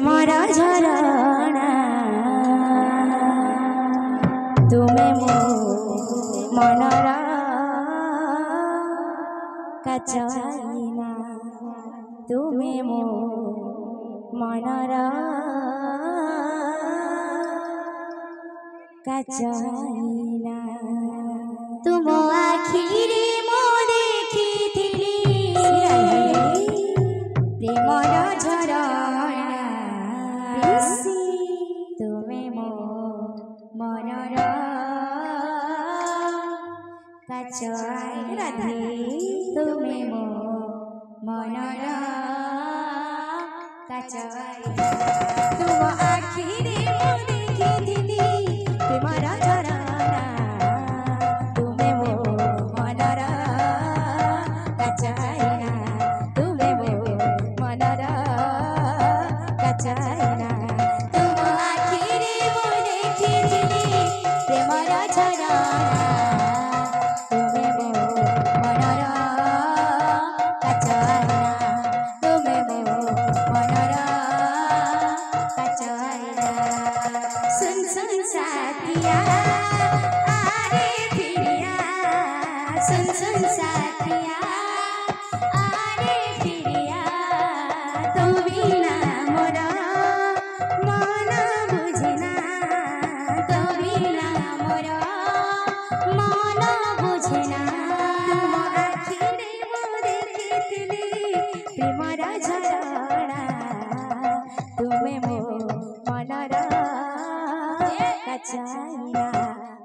Premiere झरणा तुमे मो मनर काचना तुमे मो मनर काचना तुम आखिरे मो देखिथिली प्रेमर झरणा तुमे मो मनर काचना तुमे मो मनर काचना तुम आखिरे मो देखिथिली प्रेमर झरणा तुमे मो मनर काचना तुमे मो मनर काचना तुम आखिरे मो देखिथिली प्रेमर झरणा तुमे मो मनर काचना तुमे मो मनर काचना सुन सुन साथिया आरे फिरिया सुन सुन साथिया आरे फिरिया तो बिना मोर मन बुझना तो बिना मोर मन बुझना तुम आखिरे मो देखिथिली प्रेमर झरणा तुमे मो मनर काचना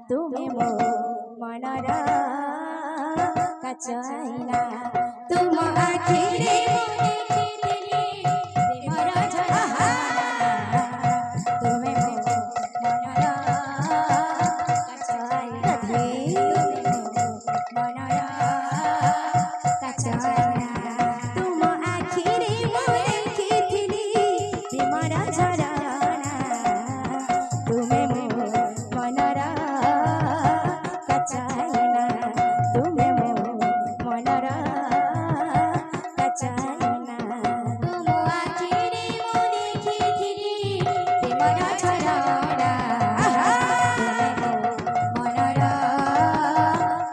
तुमे मो मनर काचना तुम आखिरे मो देखिथिली प्रेमर झरणा तुमे मो मनर काचना तुमे मो मनर काचना तुम आखिरे मो देखिथिली प्रेमर झरणा तुमे मो मनर काचना तुमे मो मनर काचना तुम आखिरे मो देखिथिली प्रेमर झरणा तुमे मो मनर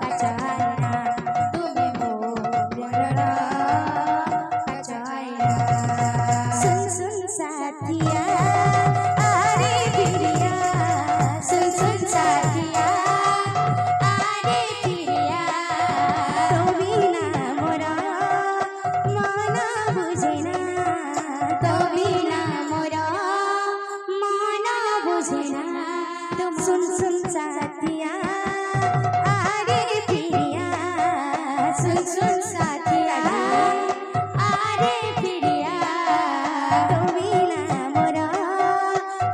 काचना तुमे मो मनर काचना सुन सुन साथिया आरे फिरिया सुन सुन साथिया आरे फिरिया तो बिना मोर मन बुझना तो बिना मोर मन बुझना तुम सुन सुन साथिया आरे फिरिया सुन सुन साथिया आरे फिरिया तो बिना मोर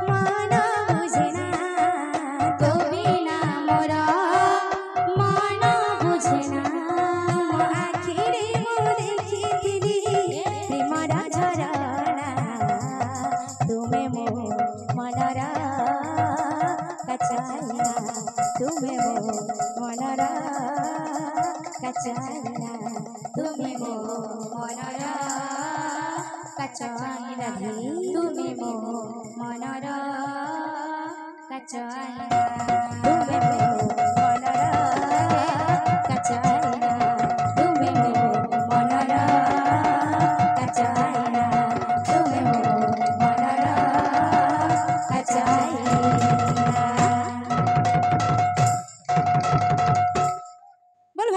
मन बुझना तो बिना मोर मन बुझना तुम आखिरे मो देखिथिली प्रेमर झरणा तुमे मो मनर काचना तुमे मो मनर काचना तुमे मो मनर काचना तुमे मो मनर काचना।